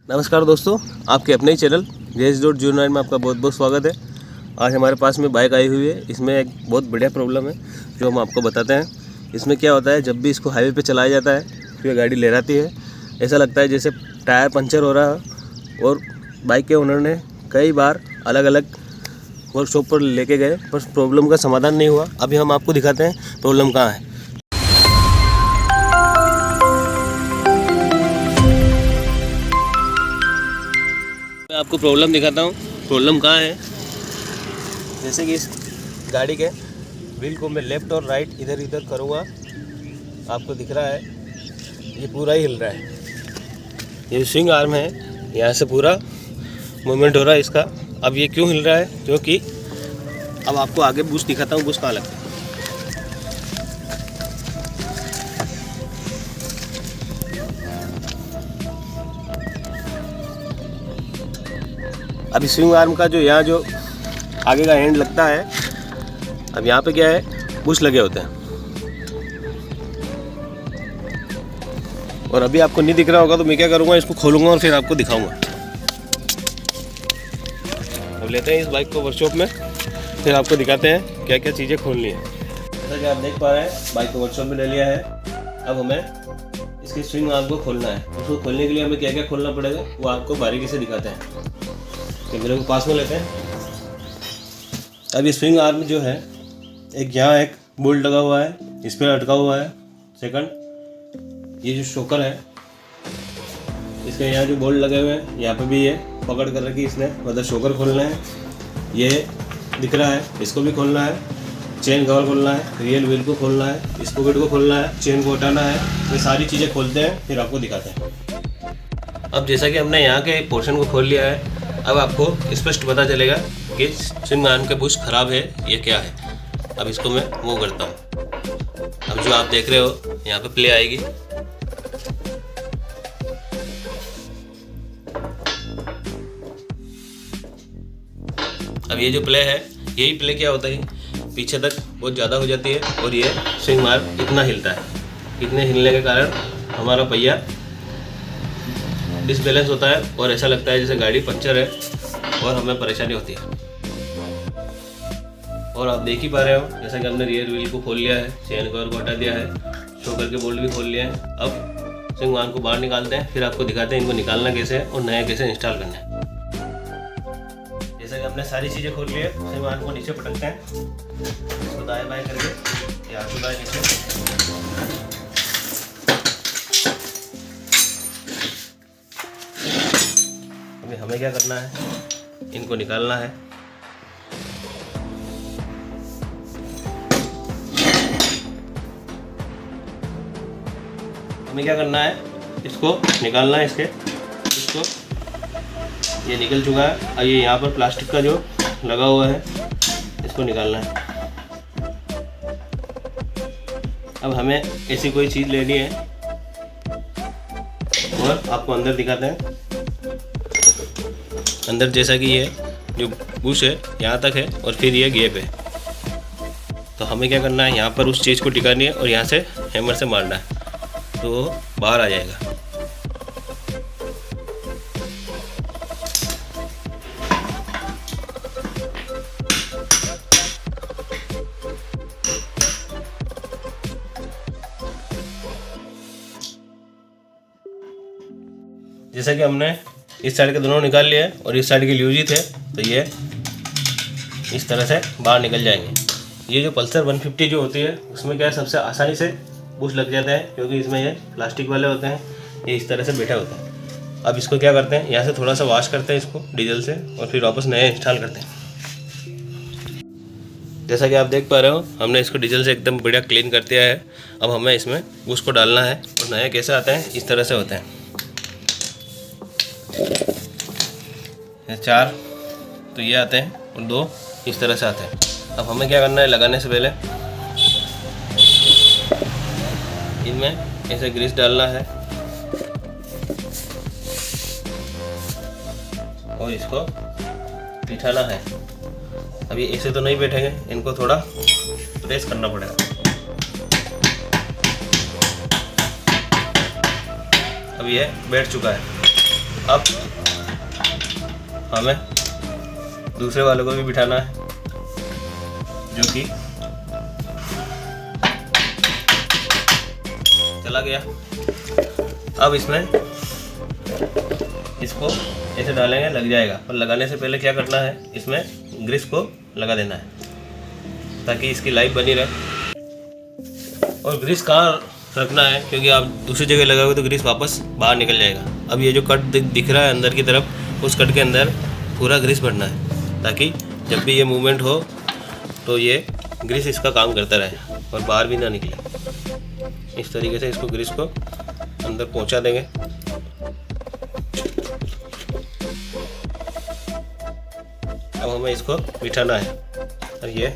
नमस्कार दोस्तों, आपके अपने ही चैनल JS.09 में आपका बहुत बहुत स्वागत है। आज हमारे पास में बाइक आई हुई है। इसमें एक बहुत बढ़िया प्रॉब्लम है जो हम आपको बताते हैं। इसमें क्या होता है, जब भी इसको हाईवे पे चलाया जाता है तो ये गाड़ी लहराती है। ऐसा लगता है जैसे टायर पंचर हो रहा है। और बाइक के ओनर ने कई बार अलग अलग वर्कशॉप पर लेके गए पर प्रॉब्लम का समाधान नहीं हुआ। अभी हम आपको दिखाते हैं प्रॉब्लम कहाँ है। मैं आपको प्रॉब्लम दिखाता हूँ, प्रॉब्लम कहाँ है। जैसे कि इस गाड़ी के व्हील को मैं लेफ़्ट और राइट इधर इधर करूँगा, आपको दिख रहा है ये पूरा ही हिल रहा है। ये स्विंग आर्म है, यहाँ से पूरा मूवमेंट हो रहा है इसका। अब ये क्यों हिल रहा है, क्योंकि अब आपको आगे बुश दिखाता हूँ, बुश कहाँ लगता है। अभी स्विंग आर्म का जो यहाँ जो आगे का एंड लगता है, अब यहाँ पे क्या है, बुश लगे होते हैं। और अभी आपको नहीं दिख रहा होगा तो मैं क्या करूँगा, इसको खोलूँगा और फिर आपको दिखाऊँगा। अब लेते हैं इस बाइक को वर्कशॉप में, फिर आपको दिखाते हैं क्या क्या चीज़ें खोलनी है। जैसा कि आप देख पा रहे हैं, बाइक को वर्कशॉप में ले लिया है। अब हमें इसकी स्विंग आर्म को खोलना है। उसको खोलने के लिए हमें क्या क्या खोलना पड़ेगा वो आपको बारीकी से दिखाते हैं। कैमरे को पास में लेते हैं। अब ये स्विंग आर्म जो है, एक यहाँ एक बोल्ट लगा हुआ है, इस पर अटका हुआ है। सेकंड, ये जो शोकर है, इसके यहाँ जो बोल्ट लगे हुए हैं, यहाँ पे भी ये पकड़ कर रखी इसने, मतलब शोकर खोलना है। ये दिख रहा है, इसको भी खोलना है। चेन कवर खोलना है, रियल व्हील को खोलना है, स्पोकेट को खोलना है, चेन को हटाना है। ये सारी चीज़ें खोलते हैं, फिर आपको दिखाते हैं। अब जैसा कि हमने यहाँ के पोर्शन को खोल लिया है, अब आपको स्पष्ट पता चलेगा कि स्विंग आर्म के बुश खराब है, ये क्या है। अब इसको मैं मूव करता हूँ। अब जो आप देख रहे हो यहाँ पे प्ले आएगी। अब ये जो प्ले है, यही प्ले क्या होता है, पीछे तक बहुत ज़्यादा हो जाती है और ये स्विंग आर्म इतना हिलता है। इतने हिलने के कारण हमारा पहिया डिसबैलेंस होता है और ऐसा लगता है जैसे गाड़ी पंचर है और हमें परेशानी होती है। और आप देख ही पा रहे हो, जैसा कि हमने रियर व्हील को खोल लिया है, चेन कवर को हटा दिया है, शोकर के बोल्ट भी खोल लिए हैं। अब स्विंग आर्म को बाहर निकालते हैं, फिर आपको दिखाते हैं इनको निकालना कैसे है और नया कैसे इंस्टॉल करना है। जैसा कि हमने सारी चीज़ें खोल ली है, स्विंग आर्म को नीचे पटकते हैं, इसको दाएं बाएं करके, या आगे बाएं नीचे। हमें क्या करना है, इनको निकालना है। हमें क्या करना है, इसको निकालना है। इसको ये निकल चुका है। अब ये यहाँ पर प्लास्टिक का जो लगा हुआ है, इसको निकालना है। अब हमें ऐसी कोई चीज़ लेनी है और आपको अंदर दिखाते हैं। अंदर जैसा कि ये जो बुश है यहाँ तक है और फिर ये गैप है, तो हमें क्या करना है, यहाँ पर उस चीज़ को टिकानी है और यहाँ से हैमर से मारना है तो बाहर आ जाएगा। जैसा कि हमने इस साइड के दोनों निकाल लिए और इस साइड के लूज ही थे, तो ये इस तरह से बाहर निकल जाएंगे। ये जो पल्सर 150 जो होती है, उसमें क्या है, सबसे आसानी से बुश लग जाता है, क्योंकि इसमें ये प्लास्टिक वाले होते हैं, ये इस तरह से बैठा होता है। अब इसको क्या करते हैं, यहाँ से थोड़ा सा वॉश करते हैं इसको डीजल से और फिर वापस नया इंस्टॉल करते हैं। जैसा कि आप देख पा रहे हो, हमने इसको डीजल से एकदम बढ़िया क्लीन कर दिया है। अब हमें इसमें बुश को डालना है और नया कैसे आता है, इस तरह से होता है। 4 तो ये आते हैं और 2 इस तरह से आते हैं। अब हमें क्या करना है, लगाने से पहले इनमें ऐसे ग्रीस डालना है और इसको बिठाना है। अब ये ऐसे तो नहीं बैठेंगे, इनको थोड़ा प्रेस करना पड़ेगा। अब ये बैठ चुका है। अब हमें दूसरे वाले को भी बिठाना है, जो कि चला गया। अब इसमें इसको ऐसे डालेंगे, लग जाएगा। और लगाने से पहले क्या करना है, इसमें ग्रीस को लगा देना है ताकि इसकी लाइफ बनी रहे। और ग्रीस कहाँ रखना है, क्योंकि आप दूसरी जगह लगाओगे तो ग्रीस वापस बाहर निकल जाएगा। अब ये जो कट दिख रहा है अंदर की तरफ, उस कट के अंदर पूरा ग्रीस भरना है ताकि जब भी ये मूवमेंट हो तो ये ग्रीस इसका काम करता रहे और बाहर भी ना निकले। इस तरीके से इसको ग्रीस को अंदर पहुंचा देंगे। अब हमें इसको बिठाना है और ये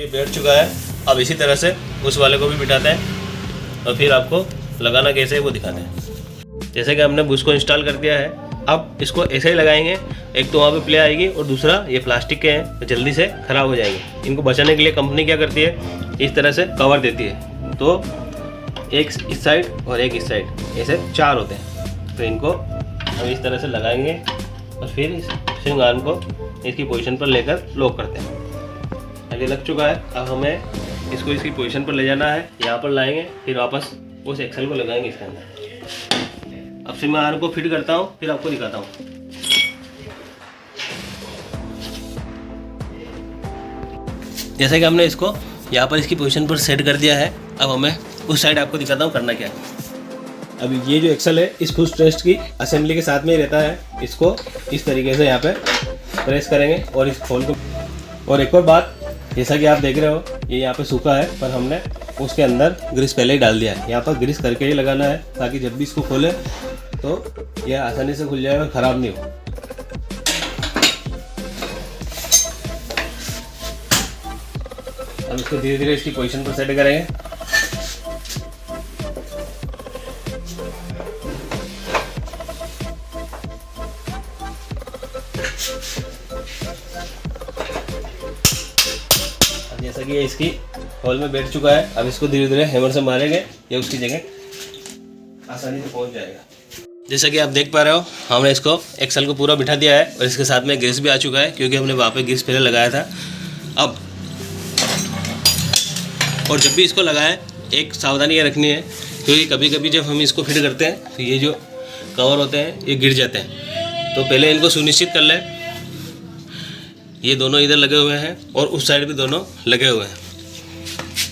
बैठ चुका है। अब इसी तरह से उस वाले को भी बिठाते हैं और फिर आपको लगाना कैसे है वो दिखाते हैं। जैसे कि हमने बुश को इंस्टॉल कर दिया है, अब इसको ऐसे ही लगाएंगे। एक तो वहाँ पे प्ले आएगी और दूसरा ये प्लास्टिक के हैं तो जल्दी से ख़राब हो जाएंगे। इनको बचाने के लिए कंपनी क्या करती है, इस तरह से कवर देती है। तो एक इस साइड और एक इस साइड, ऐसे 4 होते हैं। तो इनको हम इस तरह से लगाएंगे और फिर इस स्विंग आर्म को इसकी पोजीशन पर लेकर लॉक करते हैं। ये लग चुका है। अब हमें इसको इसकी पोजीशन पर ले जाना है, यहाँ पर लाएंगे, फिर वापस उस एक्सल को लगाएंगे इसके अंदर। अब स्विंग आर्म को फिट करता हूँ, फिर आपको दिखाता हूँ। जैसे कि हमने इसको यहाँ पर इसकी पोजीशन पर सेट कर दिया है। अब हमें उस साइड आपको दिखाता हूँ करना क्या है। अब ये जो एक्सल है इस फुट रेस्ट की असेंबली के साथ में ही रहता है। इसको इस तरीके से यहाँ पे प्रेस करेंगे और इस खोल को। और एक और बात, जैसा कि आप देख रहे हो ये यहाँ पे सूखा है, पर हमने उसके अंदर ग्रीस पहले ही डाल दिया है। यहाँ पर ग्रीस करके ही लगाना है ताकि जब भी इसको खोले तो यह आसानी से खुल जाए और ख़राब नहीं हो। अब इसको धीरे धीरे इसकी पोजीशन पर सेट करेंगे। जैसा कि ये इसकी होल में बैठ चुका है, अब इसको धीरे धीरे हैमर से मारेंगे, ये उसकी जगह आसानी से पहुंच जाएगा। जैसा कि आप देख पा रहे हो, हमने इसको एक्सल को पूरा बिठा दिया है और इसके साथ में ग्रीस भी आ चुका है, क्योंकि हमने वहाँ पे ग्रीस पहले लगाया था। अब और जब भी इसको लगाएं, एक सावधानी ये रखनी है, क्योंकि कभी कभी जब हम इसको फिट करते हैं तो ये जो कवर होते हैं ये गिर जाते हैं। तो पहले इनको सुनिश्चित कर लें। ये दोनों इधर लगे हुए हैं और उस साइड भी दोनों लगे हुए हैं।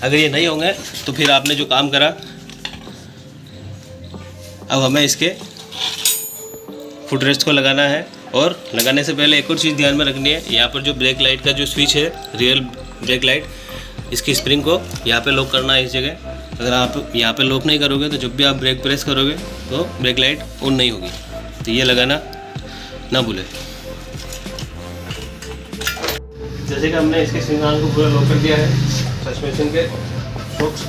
अगर ये नहीं होंगे तो फिर आपने जो काम करा। अब हमें इसके फुट रेस्ट को लगाना है, और लगाने से पहले एक और चीज़ ध्यान में रखनी है। यहाँ पर जो ब्रेक लाइट का जो स्विच है, रियल ब्रेक लाइट, इसकी स्प्रिंग को यहाँ पे लॉक करना है इस जगह। अगर आप यहाँ पे लॉक नहीं करोगे तो जब भी आप ब्रेक प्रेस करोगे तो ब्रेक लाइट ऑन नहीं होगी। तो ये लगाना ना भूलें। जैसे कि हमने इसके स्विंग आर्म को पूरा लॉक कर दिया है, सस्पेंशन के हुक्स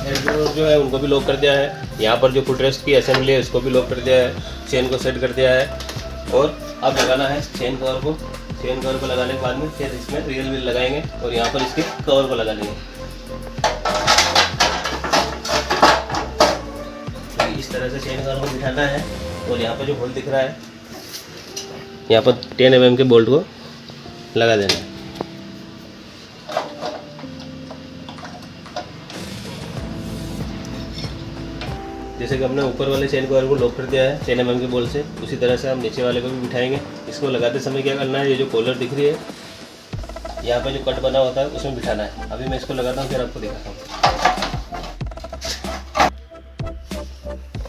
जो है उनको भी लॉक कर दिया है। यहाँ पर जो फुट रेस्ट की असेंबली है उसको भी लॉक कर दिया है, चेन को सेट कर दिया है। और अब लगाना है चेन कवर को। चेन कवर को लगाने के बाद में फिर इसमें रियल व्हील लगाएंगे और यहाँ पर इसके कवर को लगा लेंगे। तो इस तरह से चेन कवर को बिठाना है। और यहाँ पर जो बोल्ट दिख रहा है, यहाँ पर 10 mm के बोल्ट को लगा देना है। जैसे कि हमने ऊपर वाले चेन कवर को लॉक कर दिया है 10 mm के बोल्ट से, उसी तरह से हम नीचे वाले को भी बिठाएंगे। इसको लगाते समय क्या करना है, ये जो कॉलर दिख रही है, यहाँ पे जो कट बना होता है उसमें बिठाना है। अभी मैं इसको लगाता हूँ, फिर आपको दिखाता हूँ।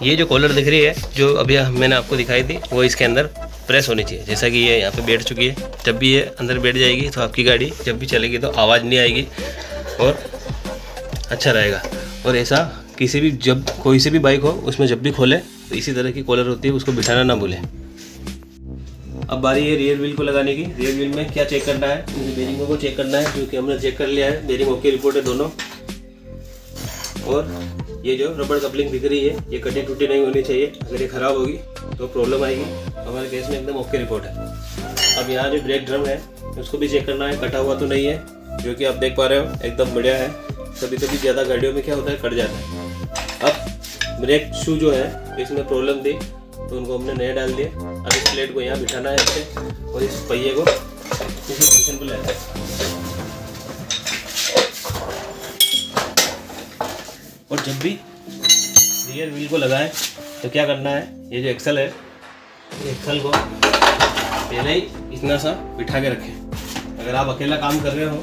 ये जो कॉलर दिख रही है, जो अभी मैंने आपको दिखाई थी, वो इसके अंदर प्रेस होनी चाहिए। जैसा कि ये यहाँ पे बैठ चुकी है, जब भी ये अंदर बैठ जाएगी तो आपकी गाड़ी जब भी चलेगी तो आवाज़ नहीं आएगी और अच्छा रहेगा। और ऐसा किसी भी, जब कोई सी भी बाइक हो उसमें जब भी खोले तो इसी तरह की कॉलर होती है, उसको बिठाना ना भूलें। अब बारी है रियर व्हील को लगाने की। रियर व्हील में क्या चेक करना है, बेरिंगों को चेक करना है, क्योंकि हमने चेक कर लिया है, बेरिंग ओके रिपोर्ट है दोनों। और ये जो रबड़ कपलिंग दिख रही है, ये कटी टूटी नहीं होनी चाहिए। अगर ये ख़राब होगी तो प्रॉब्लम आएगी। हमारे केस में एकदम ओके रिपोर्ट है। अब यहाँ जो ब्रेक ड्रम है उसको भी चेक करना है, कटा हुआ तो नहीं है, जो कि आप देख पा रहे हो एकदम बढ़िया है। कभी कभी ज़्यादा गाड़ियों में क्या होता है, कट जाता है। अब ब्रेक शू जो है इसमें प्रॉब्लम थी तो उनको हमने नए डाल दिए। अब इस प्लेट को यहाँ बिठाना है इससे और इस पहिए को इसी पोजीशन पर लेना है। और जब भी रियर व्हील को लगाएं तो क्या करना है, ये जो एक्सल है, ये एक्सल को पहले ही इतना सा बिठा के रखें। अगर आप अकेला काम कर रहे हो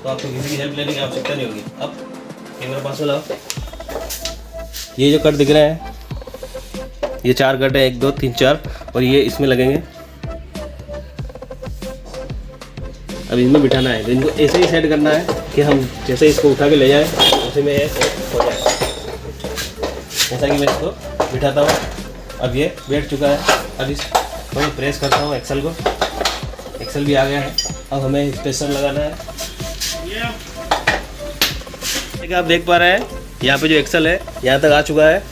तो आपको किसी की हेल्प लेने की आवश्यकता नहीं होगी। अब कैमरा पास में लाओ। ये जो कट दिख रहे हैं, ये 4 कट है, 1 2 3 4, और ये इसमें लगेंगे। अब इसमें बिठाना है, तो इनको ऐसे ही सेट करना है कि हम जैसे इसको उठा के ले जाएं उसी में ये हो जाए। जैसा कि मैं इसको बिठाता हूँ, अब ये बैठ चुका है। अब इसको मैं प्रेस करता हूँ एक्सल को, एक्सल भी आ गया है। अब हमें स्पेसर लगाना है। देखिए आप देख पा रहे हैं यहाँ पे जो एक्सल है यहाँ तक आ चुका है।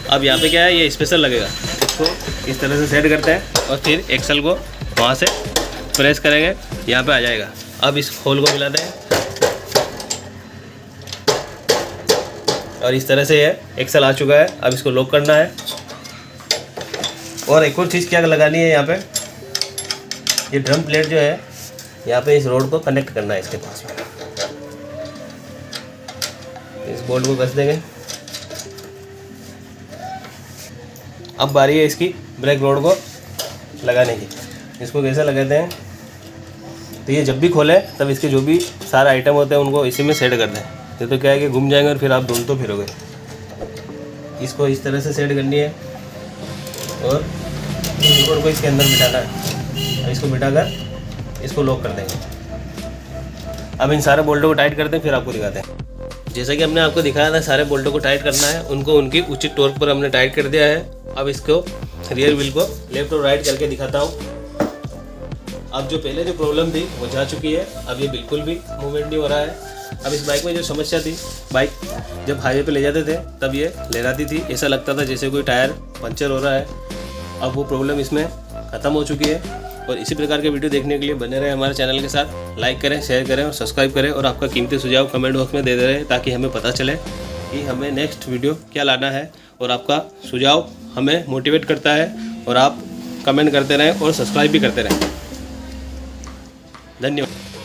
अब यहाँ पे क्या है, ये स्पेसर लगेगा। इसको इस तरह से सेट करते हैं और फिर एक्सल को वहाँ से प्रेस करेंगे, यहाँ पे आ जाएगा। अब इस होल को मिलाते हैं और इस तरह से ये एक्सल आ चुका है। अब इसको लॉक करना है। और एक और चीज़ क्या लगानी है, यहाँ पे ये ड्रम प्लेट जो है यहाँ पे इस रोड को कनेक्ट करना है इसके पास में। इस बोल्ट को कस देंगे। अब बारी है इसकी ब्रेक रोड को लगाने की। इसको कैसे लगाते हैं, तो ये जब भी खोले तब इसके जो भी सारे आइटम होते हैं उनको इसी में सेट कर दें। ये तो क्या है कि घूम जाएंगे और फिर आप ढूंढते फिरोगे। इसको इस तरह से सेट करनी है और इस बोर्ड को इसके अंदर बिठाना है। इसको बिठाकर इसको लॉक कर देंगे। अब इन सारे बोल्टों को टाइट करते हैं, फिर आपको दिखाते हैं। जैसा कि हमने आपको दिखाया था, सारे बोल्टों को टाइट करना है, उनको उनकी उचित टॉर्क पर हमने टाइट कर दिया है। अब इसको रियर व्हील को लेफ्ट और राइट करके दिखाता हूँ। अब जो पहले जो प्रॉब्लम थी वो जा चुकी है। अब ये बिल्कुल भी मूवमेंट नहीं हो रहा है। अब इस बाइक में जो समस्या थी, बाइक जब हाईवे पे ले जाते थे तब ये लहराती थी, ऐसा लगता था जैसे कोई टायर पंचर हो रहा है। अब वो प्रॉब्लम इसमें ख़त्म हो चुकी है। और इसी प्रकार के वीडियो देखने के लिए बने रहे हमारे चैनल के साथ। लाइक करें, शेयर करें और सब्सक्राइब करें, और आपका कीमती सुझाव कमेंट बॉक्स में दे रहे ताकि हमें पता चले कि हमें नेक्स्ट वीडियो क्या लाना है। और आपका सुझाव हमें मोटिवेट करता है और आप कमेंट करते रहें और सब्सक्राइब भी करते रहें। धन्यवाद।